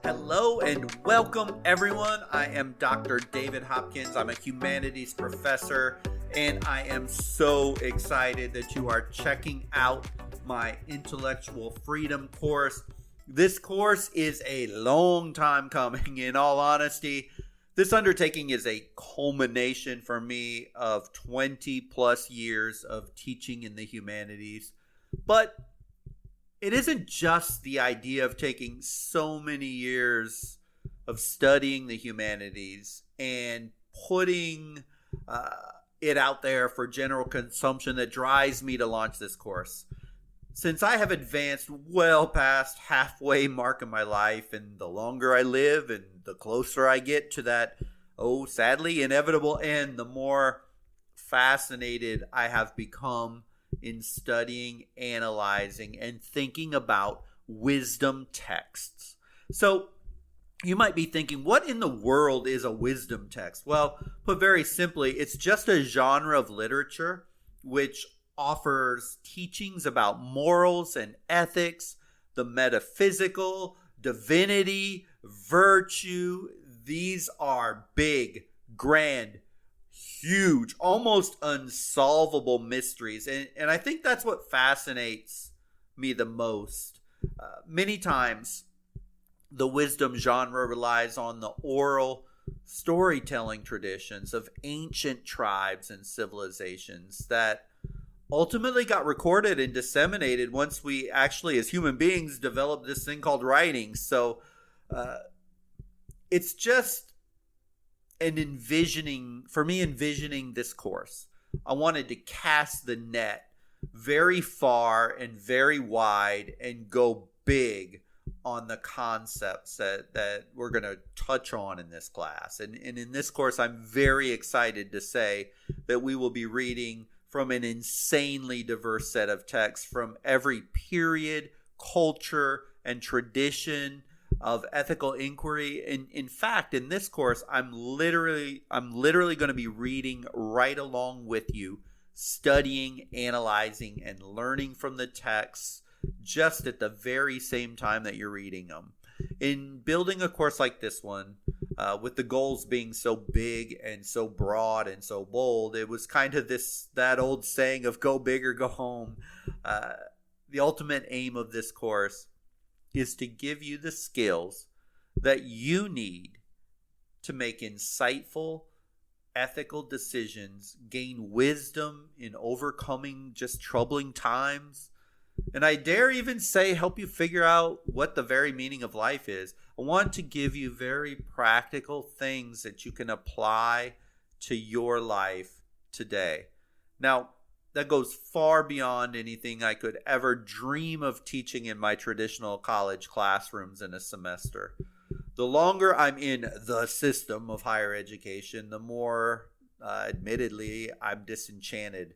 Hello and welcome everyone. I am Dr. David Hopkins. I'm a humanities professor and I am so excited that you are checking out my intellectual freedom course. This course is a long time coming, in all honesty. This undertaking is a culmination for me of 20 plus years of teaching in the humanities. But it isn't just the idea of taking so many years of studying the humanities and putting it out there for general consumption that drives me to launch this course. Since I have advanced well past halfway mark in my life, and the longer I live and the closer I get to that, sadly inevitable end, the more fascinated I have become in studying, analyzing, and thinking about wisdom texts. So you might be thinking, what in the world is a wisdom text? Well, put very simply, it's just a genre of literature which offers teachings about morals and ethics, the metaphysical, divinity, virtue. These are big, grand, huge, almost unsolvable mysteries. And I think that's what fascinates me the most. Many times, the wisdom genre relies on the oral storytelling traditions of ancient tribes and civilizations that ultimately got recorded and disseminated once we actually, as human beings, developed this thing called writing. So it's just envisioning this course. I wanted to cast the net very far and very wide and go big on the concepts that we're going to touch on in this class. And in this course, I'm very excited to say that we will be reading from an insanely diverse set of texts from every period, culture, and tradition of ethical inquiry. In fact, in this course, I'm literally going to be reading right along with you, studying, analyzing, and learning from the texts just at the very same time that you're reading them. In building a course like this one, with the goals being so big and so broad and so bold, it was kind of that old saying of go big or go home. The ultimate aim of this course is to give you the skills that you need to make insightful, ethical decisions, gain wisdom in overcoming just troubling times, and I dare even say help you figure out what the very meaning of life is. I want to give you very practical things that you can apply to your life today. Now, that goes far beyond anything I could ever dream of teaching in my traditional college classrooms in a semester. The longer I'm in the system of higher education, the more, admittedly, I'm disenchanted.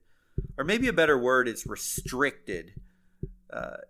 Or maybe a better word is restricted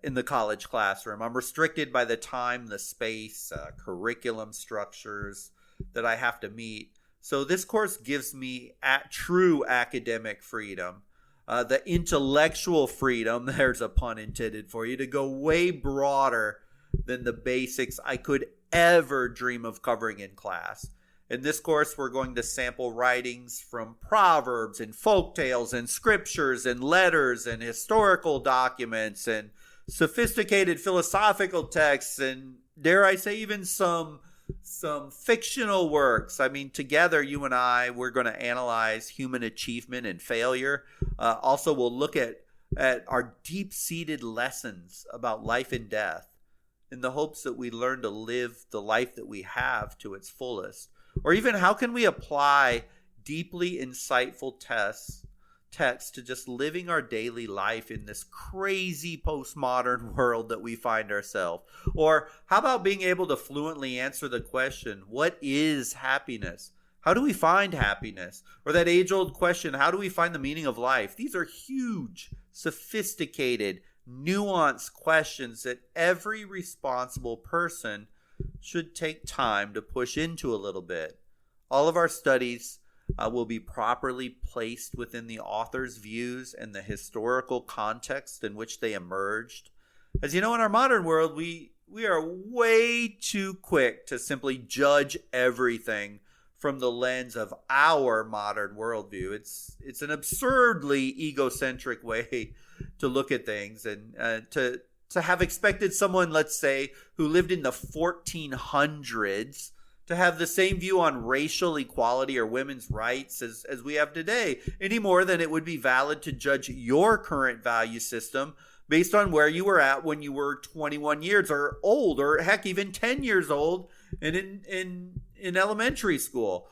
in the college classroom. I'm restricted by the time, the space, curriculum structures that I have to meet. So this course gives me true academic freedom. The intellectual freedom, there's a pun intended for you, to go way broader than the basics I could ever dream of covering in class. In this course, we're going to sample writings from proverbs and folktales and scriptures and letters and historical documents and sophisticated philosophical texts and, dare I say, even some fictional works. I mean, together, you and I, we're going to analyze human achievement and failure. Also, we'll look at our deep-seated lessons about life and death in the hopes that we learn to live the life that we have to its fullest. Or even how can we apply deeply insightful texts to just living our daily life in this crazy postmodern world that we find ourselves? Or how about being able to fluently answer the question, what is happiness? How do we find happiness? Or that age-old question, how do we find the meaning of life? These are huge, sophisticated, nuanced questions that every responsible person should take time to push into a little bit. All of our studies will be properly placed within the author's views and the historical context in which they emerged. As you know, in our modern world, we we are way too quick to simply judge everything from the lens of our modern worldview. It's an absurdly egocentric way to look at things, and to have expected someone, let's say, who lived in the 1400s to have the same view on racial equality or women's rights as we have today, any more than it would be valid to judge your current value system based on where you were at when you were 21 years or old, or heck, even 10 years old and in elementary school.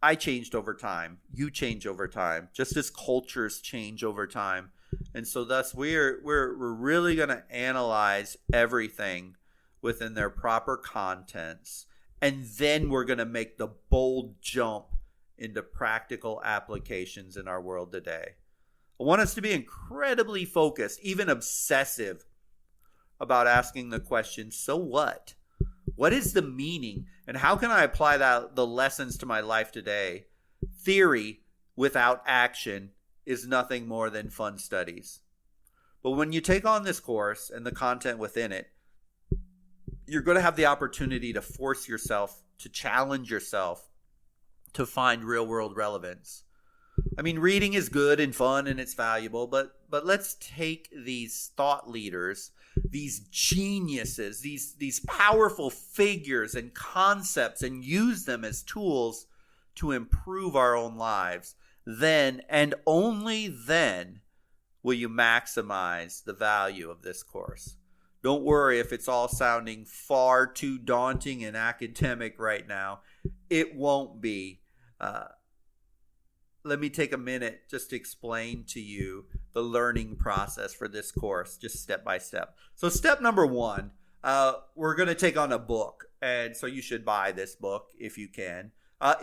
I changed over time. You change over time, just as cultures change over time. And so thus we're really going to analyze everything within their proper contents, and then we're going to make the bold jump into practical applications in our world today. I want us to be incredibly focused, even obsessive, about asking the question, so what? What is the meaning, and how can I apply the lessons to my life today? Theory without action is nothing more than fun studies. But when you take on this course and the content within it, you're going to have the opportunity to force yourself, to challenge yourself, to find real-world relevance. I mean, reading is good and fun and it's valuable, but let's take these thought leaders, these geniuses, these powerful figures and concepts, and use them as tools to improve our own lives. Then, and only then, will you maximize the value of this course. Don't worry if it's all sounding far too daunting and academic right now. It won't be. Let me take a minute just to explain to you the learning process for this course, just step by step. So step number one, we're going to take on a book. And so you should buy this book if you can.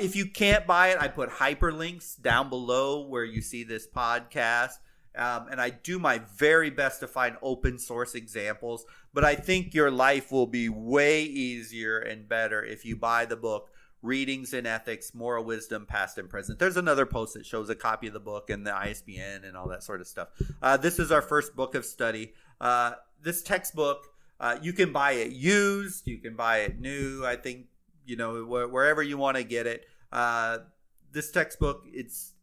If you can't buy it, I put hyperlinks down below where you see this podcast. And I do my very best to find open source examples. But I think your life will be way easier and better if you buy the book, Readings in Ethics, Moral Wisdom, Past and Present. There's another post that shows a copy of the book and the ISBN and all that sort of stuff. This is our first book of study. This textbook, you can buy it used, you can buy it new. I think, wherever you want to get it. This textbook, it's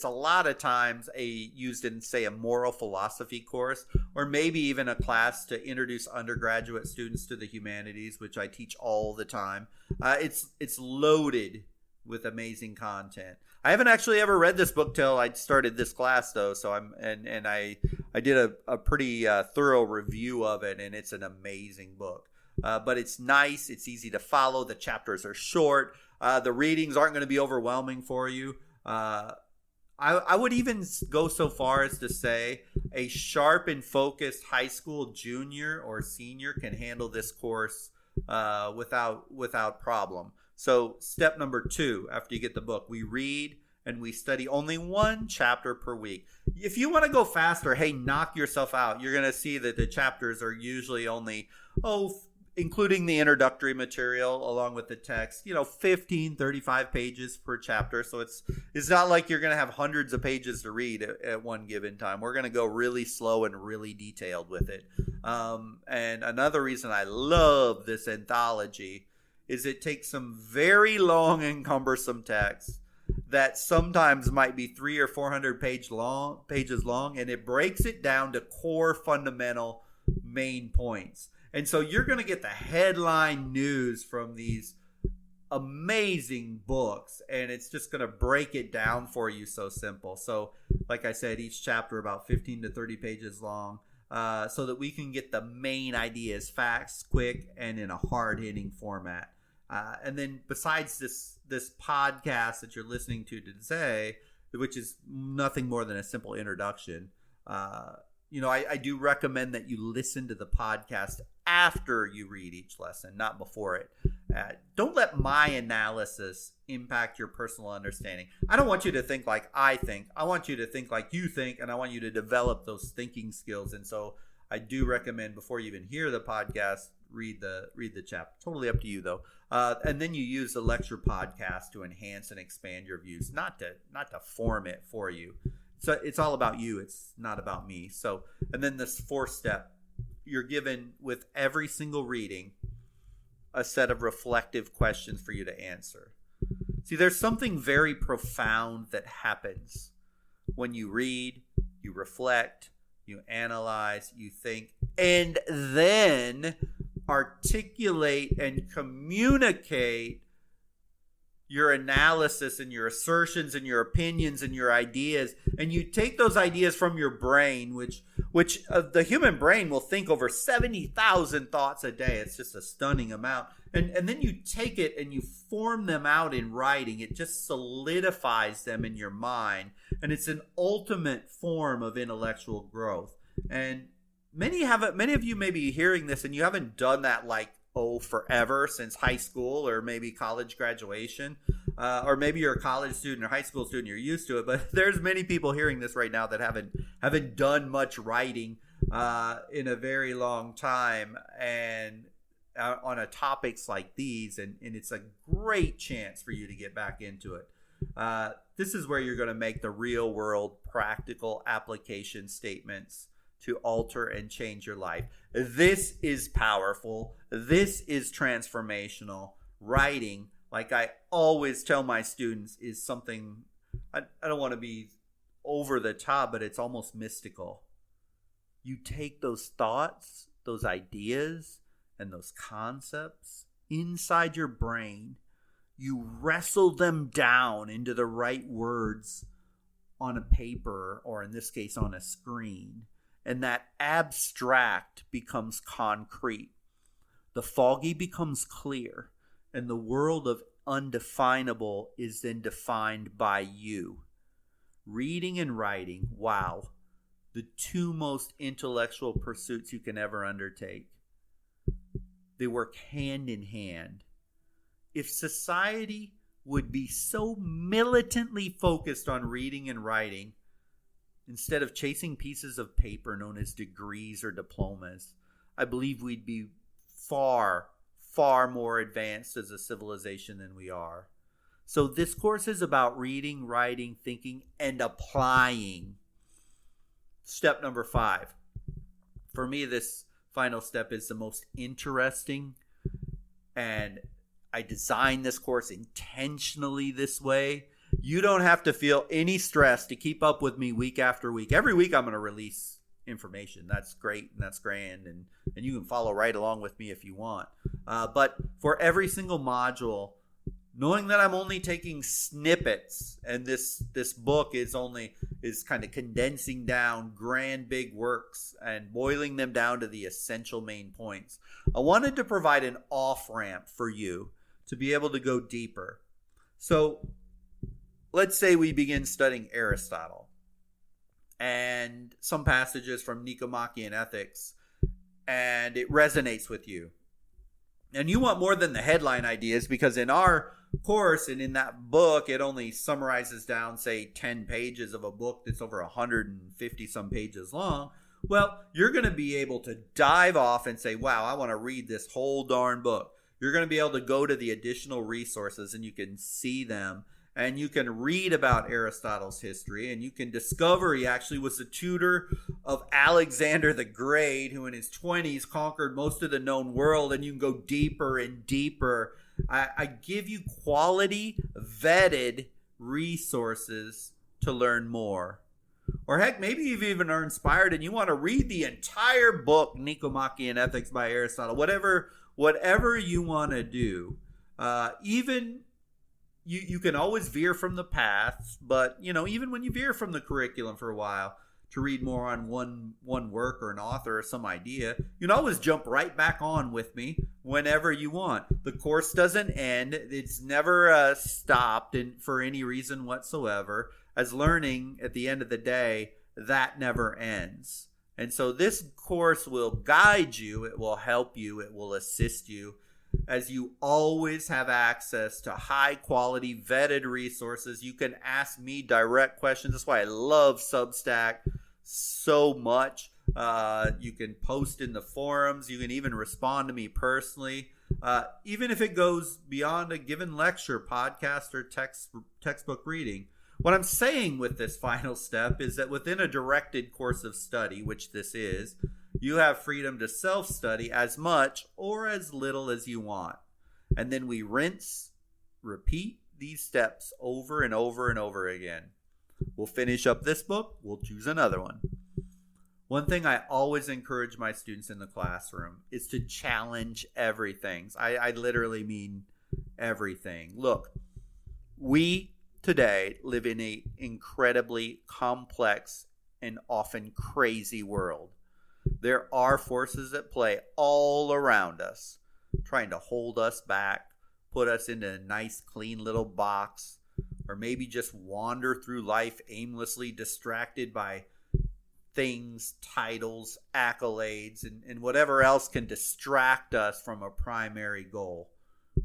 a lot of times used in, say, a moral philosophy course, or maybe even a class to introduce undergraduate students to the humanities, which I teach all the time. It's loaded with amazing content. I haven't actually ever read this book till I started this class, though. So I did a pretty thorough review of it, and it's an amazing book. But it's nice. It's easy to follow. The chapters are short. The readings aren't going to be overwhelming for you. I would even go so far as to say a sharp and focused high school junior or senior can handle this course without problem. So step number 2, after you get the book, we read and we study only one chapter per week. If you want to go faster, hey, knock yourself out. You're going to see that the chapters are usually only, including the introductory material along with the text, 15, 35 pages per chapter. So it's not like you're going to have hundreds of pages to read at one given time. We're going to go really slow and really detailed with it. And another reason I love this anthology is it takes some very long and cumbersome text that sometimes might be 300 or 400 pages long, and it breaks it down to core fundamental main points. And so you're going to get the headline news from these amazing books, and it's just going to break it down for you so simple. So like I said, each chapter about 15 to 30 pages long, so that we can get the main ideas fast, quick, and in a hard-hitting format. And then besides this podcast that you're listening to today, which is nothing more than a simple introduction, I do recommend that you listen to the podcast after you read each lesson, not before it. Don't let my analysis impact your personal understanding. I don't want you to think like I think. I want you to think like you think, and I want you to develop those thinking skills. And so I do recommend, before you even hear the podcast, read the chapter. Totally up to you, though. And then you use the lecture podcast to enhance and expand your views, not to form it for you. So it's all about you. It's not about me. So, and then this 4th step, you're given with every single reading a set of reflective questions for you to answer. See, there's something very profound that happens when you read, you reflect, you analyze, you think, and then articulate and communicate your analysis and your assertions and your opinions and your ideas. And you take those ideas from your brain, which the human brain will think over 70,000 thoughts a day. It's just a stunning amount. And then you take it and you form them out in writing. It just solidifies them in your mind. And it's an ultimate form of intellectual growth. And many of you may be hearing this and you haven't done that forever, since high school or maybe college graduation, or maybe you're a college student or high school student, you're used to it. But there's many people hearing this right now that haven't done much writing in a very long time, and on topics like these, and it's a great chance for you to get back into it. This is where you're going to make the real world practical application statements to alter and change your life. This is powerful. This is transformational. Writing, like I always tell my students, is something, I don't want to be over the top, but it's almost mystical. You take those thoughts, those ideas, and those concepts inside your brain, you wrestle them down into the right words on a paper, or in this case on a screen. And that abstract becomes concrete. The foggy becomes clear. And the world of undefinable is then defined by you. Reading and writing, wow, the two most intellectual pursuits you can ever undertake. They work hand in hand. If society would be so militantly focused on reading and writing, instead of chasing pieces of paper known as degrees or diplomas, I believe we'd be far, far more advanced as a civilization than we are. So this course is about reading, writing, thinking, and applying. Step number 5. For me, this final step is the most interesting, and I designed this course intentionally this way. You don't have to feel any stress to keep up with me week after week. Every week I'm going to release information. That's great and that's grand, and you can follow right along with me if you want. But for every single module, knowing that I'm only taking snippets, and this book is kind of condensing down grand big works and boiling them down to the essential main points, I wanted to provide an off-ramp for you to be able to go deeper. So let's say we begin studying Aristotle and some passages from Nicomachean Ethics, and it resonates with you. And you want more than the headline ideas, because in our course and in that book, it only summarizes down, say, 10 pages of a book that's over 150 some pages long. Well, you're going to be able to dive off and say, wow, I want to read this whole darn book. You're going to be able to go to the additional resources and you can see them. And you can read about Aristotle's history, and you can discover he actually was the tutor of Alexander the Great, who in his 20s conquered most of the known world, and you can go deeper and deeper. I give you quality, vetted resources to learn more. Or heck, maybe you've even are inspired and you want to read the entire book, Nicomachean Ethics by Aristotle, whatever you want to do. You can always veer from the path, but even when you veer from the curriculum for a while to read more on one work or an author or some idea, you can always jump right back on with me whenever you want. The course doesn't end. It's never stopped for any reason whatsoever, as learning at the end of the day, that never ends. And so this course will guide you, it will help you, it will assist you, as you always have access to high quality vetted resources. You can ask me direct questions. That's why I love Substack so much. You can post in the forums. You can even respond to me personally. Even if it goes beyond a given lecture, podcast, or textbook reading. What I'm saying with this final step is that within a directed course of study, which this is, You have freedom to self-study as much or as little as you want. And then we rinse, repeat these steps over and over and over again. We'll finish up this book. We'll choose another one. One thing I always encourage my students in the classroom is to challenge everything. I literally mean everything. Look, we today live in an incredibly complex and often crazy world. There are forces at play all around us, trying to hold us back, put us into a nice, clean little box, or maybe just wander through life aimlessly, distracted by things, titles, accolades, and whatever else can distract us from a primary goal,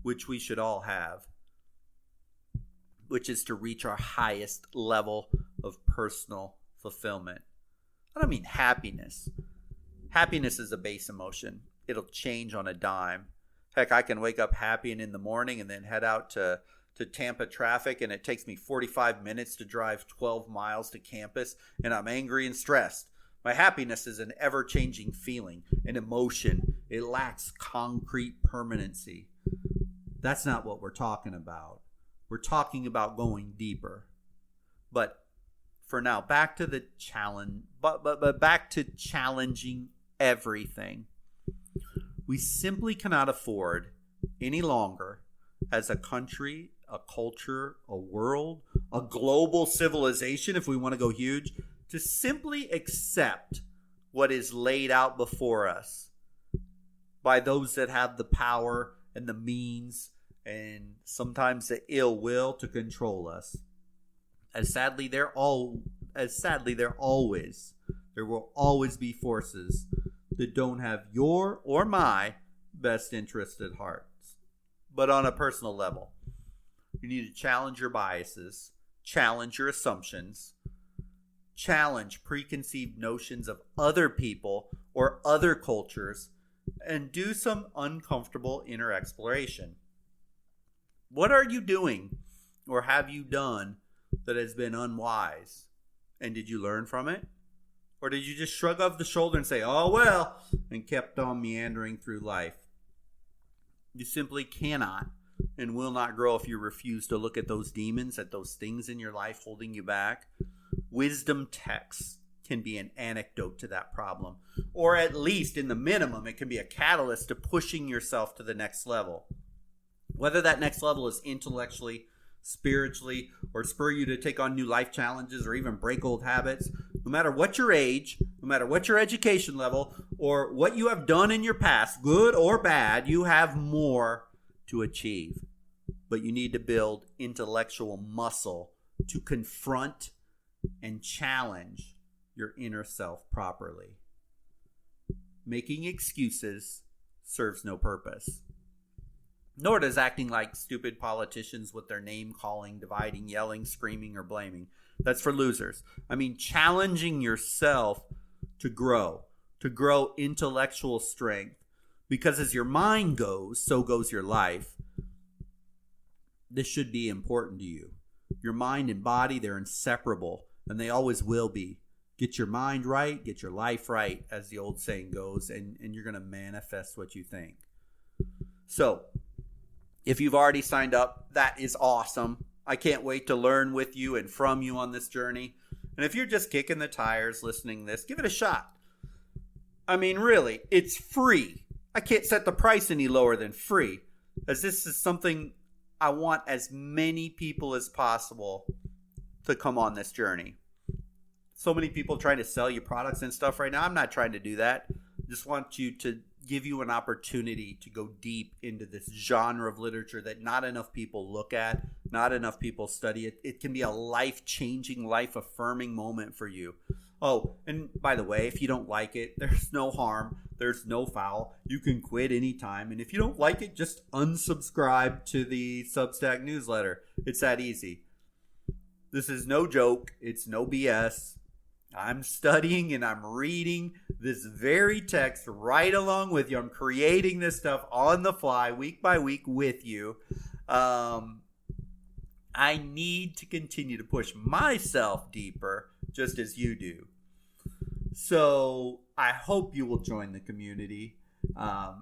which we should all have, which is to reach our highest level of personal fulfillment. I don't mean happiness. Happiness is a base emotion. It'll change on a dime. Heck, I can wake up happy and in the morning and then head out to Tampa traffic, and it takes me 45 minutes to drive 12 miles to campus, and I'm angry and stressed. My happiness is an ever-changing feeling, an emotion. It lacks concrete permanency. That's not what we're talking about. We're talking about going deeper. But for now, back to the challenge, but back to challenging everything. We simply cannot afford any longer as a country, a culture, a world, a global civilization, if we want to go huge, to simply accept what is laid out before us by those that have the power and the means and sometimes the ill will to control us. Sadly, there will always be forces that don't have your or my best interest at heart. But on a personal level, you need to challenge your biases, challenge your assumptions, challenge preconceived notions of other people or other cultures, and do some uncomfortable inner exploration. What are you doing or have you done that has been unwise? And did you learn from it? Or did you just shrug off the shoulder and say, oh well, and kept on meandering through life? You simply cannot and will not grow if you refuse to look at those demons, at those things in your life holding you back. Wisdom texts can be an antidote to that problem. Or at least, in the minimum, it can be a catalyst to pushing yourself to the next level. Whether that next level is intellectually, spiritually, or spur you to take on new life challenges or even break old habits, no matter what your age, no matter what your education level, or what you have done in your past, good or bad, you have more to achieve. But you need to build intellectual muscle to confront and challenge your inner self properly. Making excuses serves no purpose. Nor does acting like stupid politicians with their name calling, dividing, yelling, screaming, or blaming. That's for losers. I mean, challenging yourself to grow intellectual strength. Because as your mind goes, so goes your life. This should be important to you. Your mind and body, they're inseparable, and they always will be. Get your mind right, get your life right, as the old saying goes, and you're going to manifest what you think. So, if you've already signed up, that is awesome. I can't wait to learn with you and from you on this journey. And if you're just kicking the tires listening to this, give it a shot. I mean, really, it's free. I can't set the price any lower than free, as this is something I want as many people as possible to come on this journey. So many people trying to sell you products and stuff right now. I'm not trying to do that. I just want you to give you an opportunity to go deep into this genre of literature that not enough people look at, not enough people study it. It can be a life-changing, life-affirming moment for you. Oh, and by the way, if you don't like it, there's no harm. There's no foul. You can quit anytime. And if you don't like it, just unsubscribe to the Substack newsletter. It's that easy. This is no joke. It's no BS. I'm studying and I'm reading this very text right along with you. I'm creating this stuff on the fly, week by week with you. I need to continue to push myself deeper, just as you do. So I hope you will join the community. I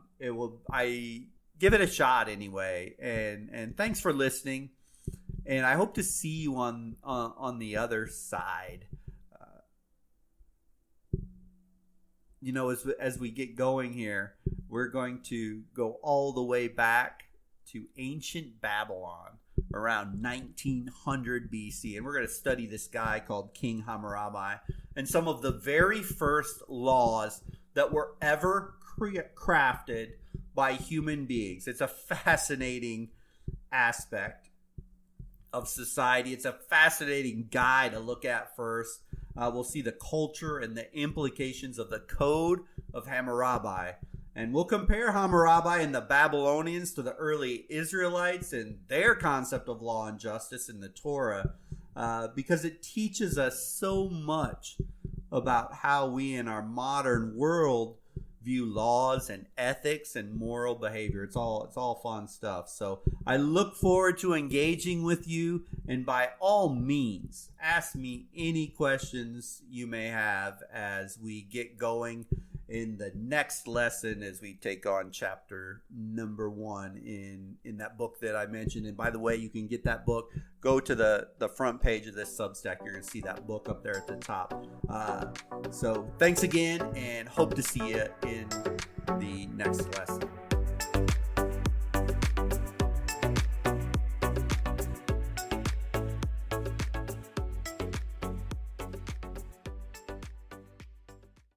give it a shot anyway. And thanks for listening. And I hope to see you on the other side. As we get going here, we're going to go all the way back to ancient Babylon around 1900 BC. And we're going to study this guy called King Hammurabi and some of the very first laws that were ever crafted by human beings. It's a fascinating aspect of society. It's a fascinating guy to look at first. We'll see the culture and the implications of the Code of Hammurabi. And we'll compare Hammurabi and the Babylonians to the early Israelites and their concept of law and justice in the Torah, because it teaches us so much about how we in our modern world view laws and ethics and moral behavior. It's all fun stuff. So I look forward to engaging with you, and by all means, ask me any questions you may have as we get going in the next lesson as we take on chapter number 1 in that book that I mentioned. And by the way, you can get that book. Go to the front page of this Substack. You're going to see that book up there at the top. So thanks again, and hope to see you in the next lesson.